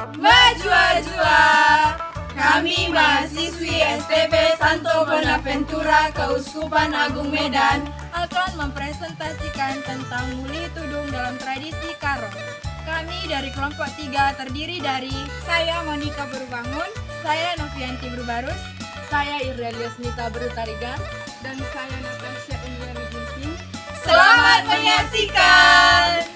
Majua-jua, kami mahasiswi STB Santo Bonaventura Keuskupan Agung Medan akan mempresentasikan tentang Ngulih Tudung dalam tradisi Karo. Kami dari kelompok 3 terdiri dari saya Monica Berubangun, saya Novianti Berubarus, saya Irdelia Smita Berutarigan, dan saya Natasha Indiana Ginting. Selamat menyaksikan!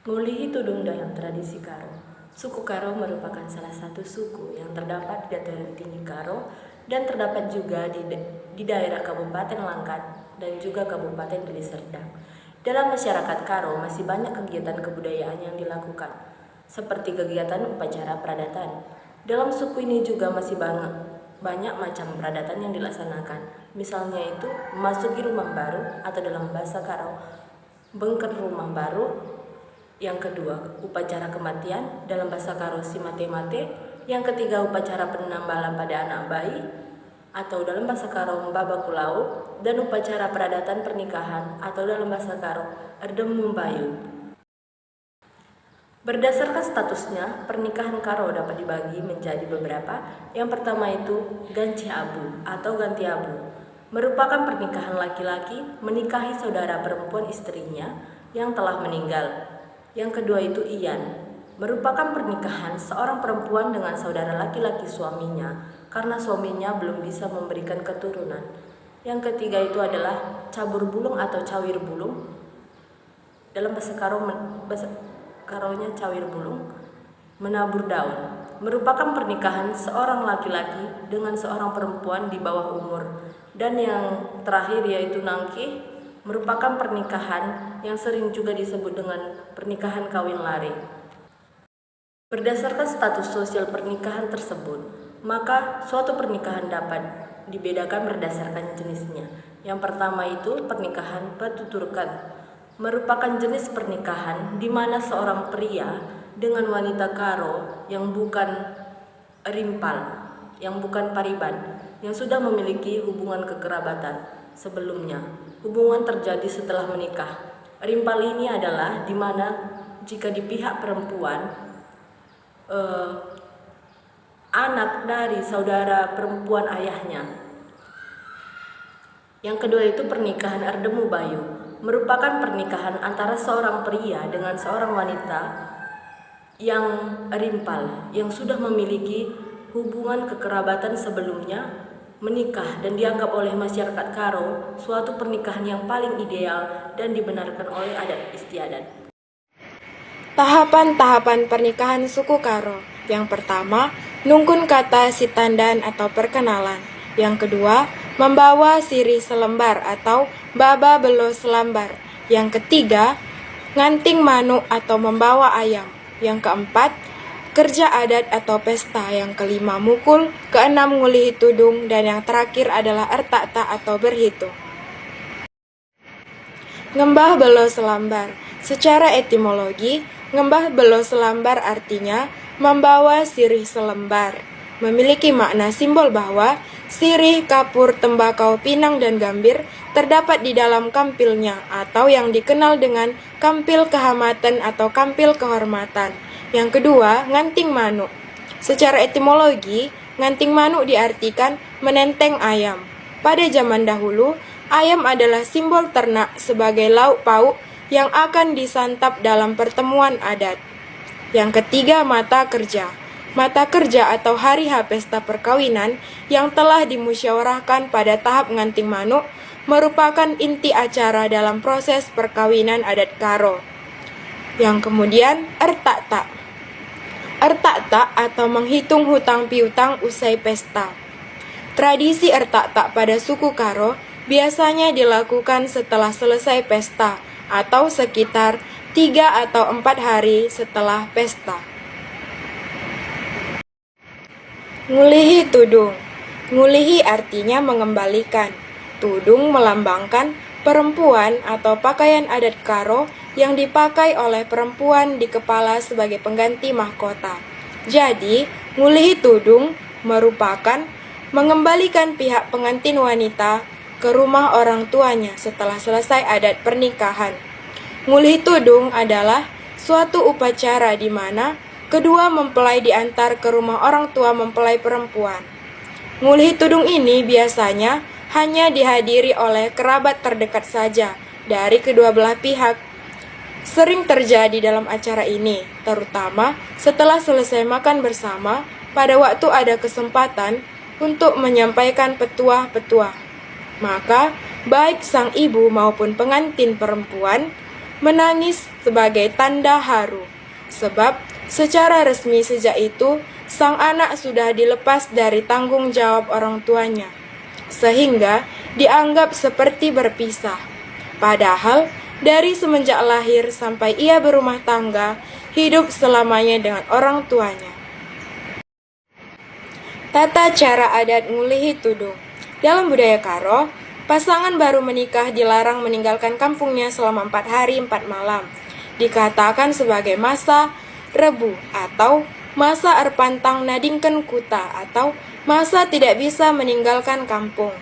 Ngulih Tudung dalam tradisi Karo. Suku Karo merupakan salah satu suku yang terdapat di dataran tinggi Karo dan terdapat juga di daerah Kabupaten Langkat dan juga Kabupaten Deli Serdang. Dalam masyarakat Karo masih banyak kegiatan kebudayaan yang dilakukan, seperti kegiatan upacara peradatan. Dalam suku ini juga masih banyak macam peradatan yang dilaksanakan. Misalnya itu memasuki rumah baru atau dalam bahasa Karo, bengker rumah baru. Yang kedua, upacara kematian dalam bahasa Karo si mate-mate. Yang ketiga, upacara penambalan pada anak bayi atau dalam bahasa Karo mbaba kulau, dan upacara peradatan pernikahan atau dalam bahasa Karo erdem mumbayu. Berdasarkan statusnya, pernikahan Karo dapat dibagi menjadi beberapa. Yang pertama itu ganci abu atau ganti abu, merupakan pernikahan laki-laki menikahi saudara perempuan istrinya yang telah meninggal. Yang kedua itu iyan, merupakan pernikahan seorang perempuan dengan saudara laki-laki suaminya karena suaminya belum bisa memberikan keturunan. Yang ketiga itu adalah cabur bulung atau cawir bulung. Dalam bahasa Karonya cawir bulung, menabur daun, merupakan pernikahan seorang laki-laki dengan seorang perempuan di bawah umur. Dan yang terakhir yaitu nangkih, merupakan pernikahan yang sering juga disebut dengan pernikahan kawin lari. Berdasarkan status sosial pernikahan tersebut, maka suatu pernikahan dapat dibedakan berdasarkan jenisnya. Yang pertama itu pernikahan patuturkan, merupakan jenis pernikahan di mana seorang pria dengan wanita Karo yang bukan rimpal, yang bukan pariban, yang sudah memiliki hubungan kekerabatan sebelumnya. Hubungan terjadi setelah menikah. Rimpal ini adalah di mana jika di pihak perempuan anak dari saudara perempuan ayahnya. Yang kedua itu pernikahan erdemu bayu, merupakan pernikahan antara seorang pria dengan seorang wanita yang rimpal, yang sudah memiliki hubungan kekerabatan sebelumnya, menikah, dan dianggap oleh masyarakat Karo suatu pernikahan yang paling ideal dan dibenarkan oleh adat istiadat. Tahapan-tahapan pernikahan suku Karo. Yang pertama, nungkun kata sitandan atau perkenalan. Yang kedua, membawa sirih selembar atau baba belo selambar. Yang ketiga, nganting manuk atau membawa ayam. Yang keempat, kerja adat atau pesta. Yang kelima, mukul. Keenam, ngulih tudung. Dan yang terakhir adalah ertakta atau berhitung. Ngembah belo selambar. Secara etimologi, ngembah belo selambar artinya membawa sirih selembar. Memiliki makna simbol bahwa sirih, kapur, tembakau, pinang, dan gambir terdapat di dalam kampilnya atau yang dikenal dengan kampil kehamatan atau kampil kehormatan. Yang kedua, nganting manuk. Secara etimologi, nganting manuk diartikan menenteng ayam. Pada zaman dahulu, ayam adalah simbol ternak sebagai lauk pauk yang akan disantap dalam pertemuan adat. Yang ketiga, mata kerja. Mata kerja atau hari H pesta perkawinan yang telah dimusyawarahkan pada tahap nganting manuk merupakan inti acara dalam proses perkawinan adat Karo. Yang kemudian, ertakta. Ertakta atau menghitung hutang piutang usai pesta. Tradisi ertakta pada suku Karo biasanya dilakukan setelah selesai pesta atau sekitar 3 atau 4 hari setelah pesta. Ngulihi tudung. Ngulihi artinya mengembalikan. Tudung melambangkan perempuan atau pakaian adat Karo yang dipakai oleh perempuan di kepala sebagai pengganti mahkota. Jadi, ngulihi tudung merupakan mengembalikan pihak pengantin wanita ke rumah orang tuanya setelah selesai adat pernikahan. Ngulihi tudung adalah suatu upacara di mana Kedua mempelai diantar ke rumah orang tua mempelai perempuan. Ngulih tudung ini biasanya hanya dihadiri oleh kerabat terdekat saja dari kedua belah pihak. Sering terjadi dalam acara ini, terutama setelah selesai makan bersama, pada waktu ada kesempatan untuk menyampaikan petuah-petuah. Maka, baik sang ibu maupun pengantin perempuan menangis sebagai tanda haru, sebab secara resmi sejak itu sang anak sudah dilepas dari tanggung jawab orang tuanya, sehingga dianggap seperti berpisah. Padahal, dari semenjak lahir sampai ia berumah tangga, hidup selamanya dengan orang tuanya. Tata cara adat ngulihi tudung. Dalam budaya Karo, pasangan baru menikah dilarang meninggalkan kampungnya selama 4 hari 4 malam. Dikatakan sebagai masa rebu atau masa erpantang nadingken kuta atau masa tidak bisa meninggalkan kampung.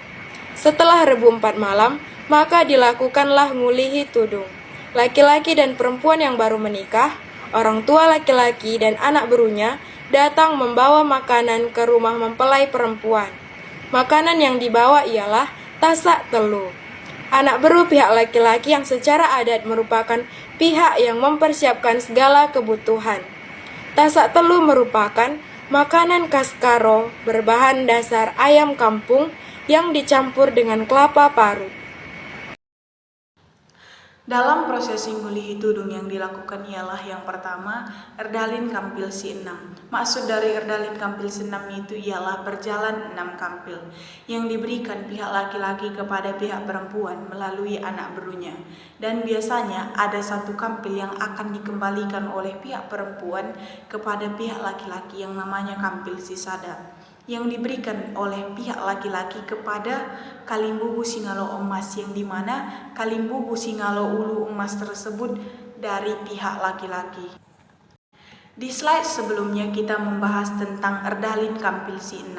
Setelah rebu 4 malam, maka dilakukanlah ngulihi tudung. Laki-laki dan perempuan yang baru menikah, orang tua laki-laki dan anak berunya datang membawa makanan ke rumah mempelai perempuan. Makanan yang dibawa ialah tasak telu. Anak beru pihak laki-laki yang secara adat merupakan pihak yang mempersiapkan segala kebutuhan. Tasak telu merupakan makanan khas Karo berbahan dasar ayam kampung yang dicampur dengan kelapa parut. Dalam prosesi ngulihi tudung yang dilakukan ialah yang pertama, erdalin kampil si 6. Maksud dari erdalin kampil si 6 itu ialah berjalan 6 kampil yang diberikan pihak laki-laki kepada pihak perempuan melalui anak berunya. Dan biasanya ada 1 kampil yang akan dikembalikan oleh pihak perempuan kepada pihak laki-laki yang namanya kampil si sada, yang diberikan oleh pihak laki-laki kepada kalimbubu singalo emas, yang dimana kalimbubu singalo ulu emas tersebut dari pihak laki-laki. Di slide sebelumnya kita membahas tentang erdalin kampil si 6.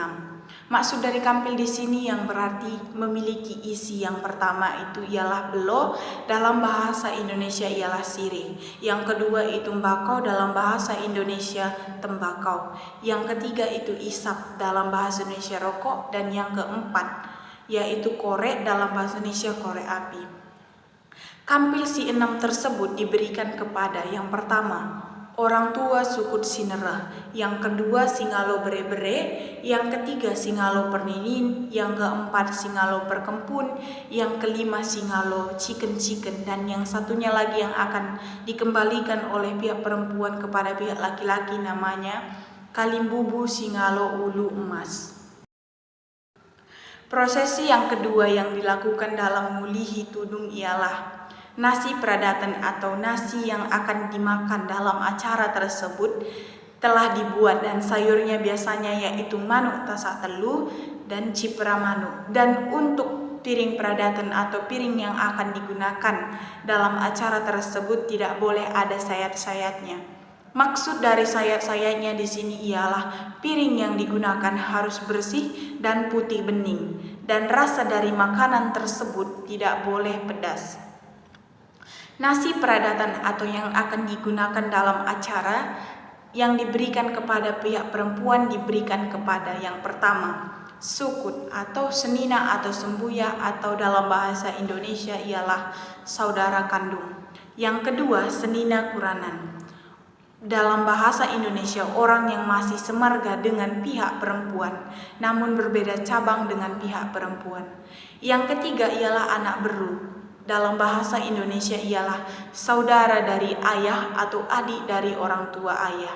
Maksud dari kampil di sini yang berarti memiliki isi. Yang pertama itu ialah belo, dalam bahasa Indonesia ialah sirih. Yang kedua itu mbakau, dalam bahasa Indonesia tembakau. Yang ketiga itu isap, dalam bahasa Indonesia rokok. Dan yang keempat yaitu korek, dalam bahasa Indonesia korek api. Kampil si 6 tersebut diberikan kepada yang pertama orang tua sukut sinerah, yang kedua singalo bere-bere, yang ketiga singalo perninin, yang keempat singalo perkempun, yang kelima singalo chicken-chicken, dan yang satunya lagi yang akan dikembalikan oleh pihak perempuan kepada pihak laki-laki namanya kalimbubu singalo ulu emas. Prosesi yang kedua yang dilakukan dalam ngulihi tudung ialah nasi pradatan atau nasi yang akan dimakan dalam acara tersebut telah dibuat, dan sayurnya biasanya yaitu manuk tasak telu dan cipra manuk. Dan untuk piring pradatan atau piring yang akan digunakan dalam acara tersebut tidak boleh ada sayat-sayatnya. Maksud dari sayat-sayatnya di sini ialah piring yang digunakan harus bersih dan putih bening, dan rasa dari makanan tersebut tidak boleh pedas. Nasi pradatan atau yang akan digunakan dalam acara yang diberikan kepada pihak perempuan diberikan kepada yang pertama sukut atau senina atau sembuya, atau dalam bahasa Indonesia ialah saudara kandung. Yang kedua senina kuranan, dalam bahasa Indonesia orang yang masih semarga dengan pihak perempuan namun berbeda cabang dengan pihak perempuan. Yang ketiga ialah anak beru, dalam bahasa Indonesia ialah saudara dari ayah atau adik dari orang tua ayah.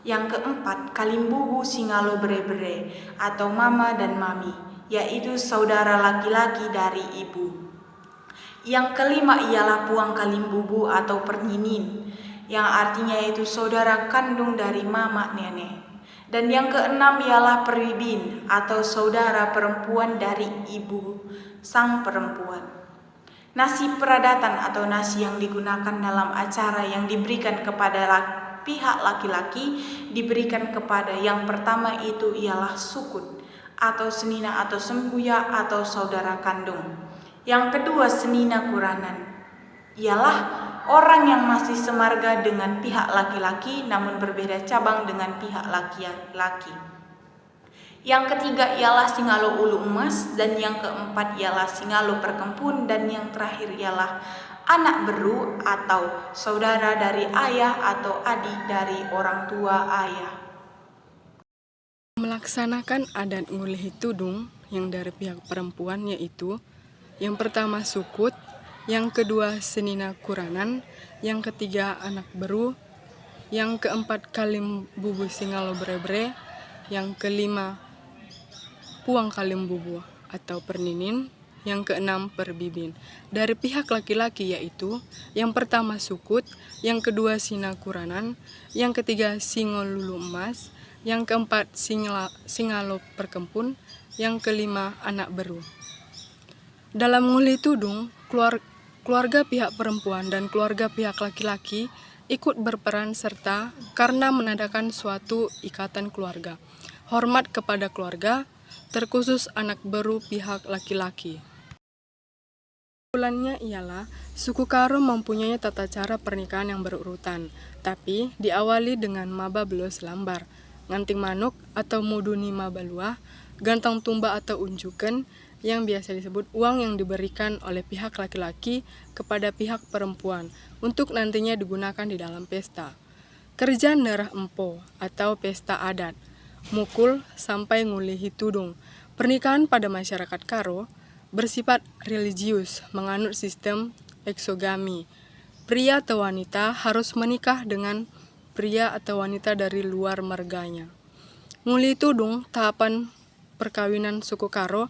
Yang keempat, kalimbubu singalo bere-bere atau mama dan mami, yaitu saudara laki-laki dari ibu. Yang kelima ialah puang kalimbubu atau perninin, yang artinya yaitu saudara kandung dari mama nenek. Dan yang keenam ialah peribin atau saudara perempuan dari ibu sang perempuan. Nasi pradatan atau nasi yang digunakan dalam acara yang diberikan kepada pihak laki-laki diberikan kepada yang pertama itu ialah sukut atau senina atau sembuya atau saudara kandung. Yang kedua senina kuranan ialah orang yang masih semarga dengan pihak laki-laki namun berbeda cabang dengan pihak laki-laki. Yang ketiga ialah singalo ulu emas, dan yang keempat ialah singalo perkempun, dan yang terakhir ialah anak beru atau saudara dari ayah atau adik dari orang tua ayah. Melaksanakan adat ngulihi tudung yang dari pihak perempuan yaitu yang pertama sukut, yang kedua senina kuranan, yang ketiga anak beru, yang keempat kalim bubu singalo bre-bre, yang kelima puang kalim bubu atau perninin, yang keenam perbibin. Dari pihak laki-laki yaitu yang pertama sukut, yang kedua sina kuranan, yang ketiga singo lulu emas, yang keempat singalo perkempun, yang kelima anak beru. Dalam nguli tudung, keluarga pihak perempuan dan keluarga pihak laki-laki ikut berperan serta karena menandakan suatu ikatan keluarga. Hormat kepada keluarga, terkhusus anak beru pihak laki-laki. Kesimpulannya ialah, suku Karo mempunyai tata cara pernikahan yang berurutan, tapi diawali dengan maba belo selambar, nganting manuk atau muduni mabaluah, gantang tumba atau unjukan, yang biasa disebut uang yang diberikan oleh pihak laki-laki kepada pihak perempuan untuk nantinya digunakan di dalam pesta. Kerja nerah empo atau pesta adat, mukul sampai ngulihi tudung. Pernikahan pada masyarakat Karo bersifat religius, menganut sistem eksogami. Pria atau wanita harus menikah dengan pria atau wanita dari luar marganya. Nguli tudung tahapan perkawinan suku Karo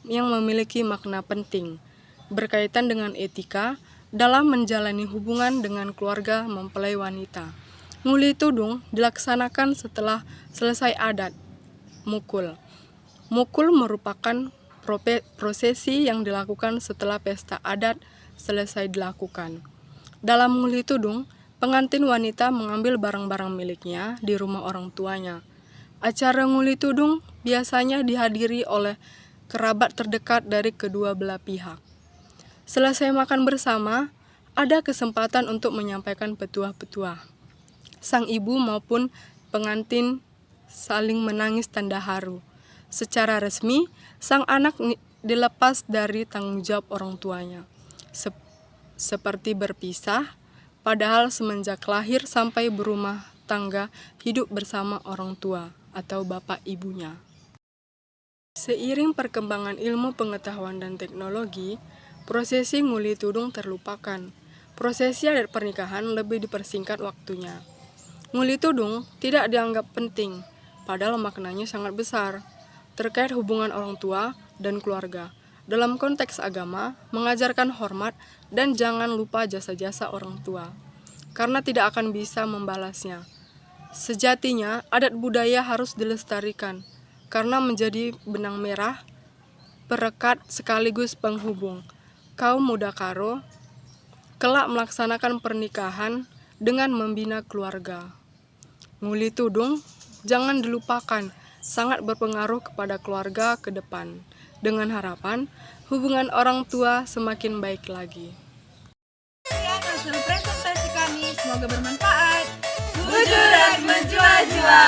yang memiliki makna penting, berkaitan dengan etika dalam menjalani hubungan dengan keluarga mempelai wanita. Nguli tudung dilaksanakan setelah selesai adat, mukul. Mukul merupakan prosesi yang dilakukan setelah pesta adat selesai dilakukan. Dalam nguli tudung, pengantin wanita mengambil barang-barang miliknya di rumah orang tuanya. Acara nguli tudung biasanya dihadiri oleh kerabat terdekat dari kedua belah pihak. Selesai makan bersama, ada kesempatan untuk menyampaikan petuah-petuah. Sang ibu maupun pengantin saling menangis tanda haru. Secara resmi, sang anak dilepas dari tanggung jawab orang tuanya, seperti berpisah, padahal semenjak lahir sampai berumah tangga hidup bersama orang tua atau bapak ibunya. Seiring perkembangan ilmu pengetahuan dan teknologi, prosesi nguli tudung terlupakan. Prosesi adat pernikahan lebih dipersingkat waktunya. Nguli tudung tidak dianggap penting, padahal maknanya sangat besar, terkait hubungan orang tua dan keluarga. Dalam konteks agama, mengajarkan hormat dan jangan lupa jasa-jasa orang tua, karena tidak akan bisa membalasnya. Sejatinya, adat budaya harus dilestarikan, karena menjadi benang merah, perekat sekaligus penghubung. Kaum muda Karo kelak melaksanakan pernikahan dengan membina keluarga. Nguli tudung jangan dilupakan, sangat berpengaruh kepada keluarga ke depan, dengan harapan hubungan orang tua semakin baik lagi. Sekian hasil presentasi kami, semoga bermanfaat. Bujur dan menjua-jua.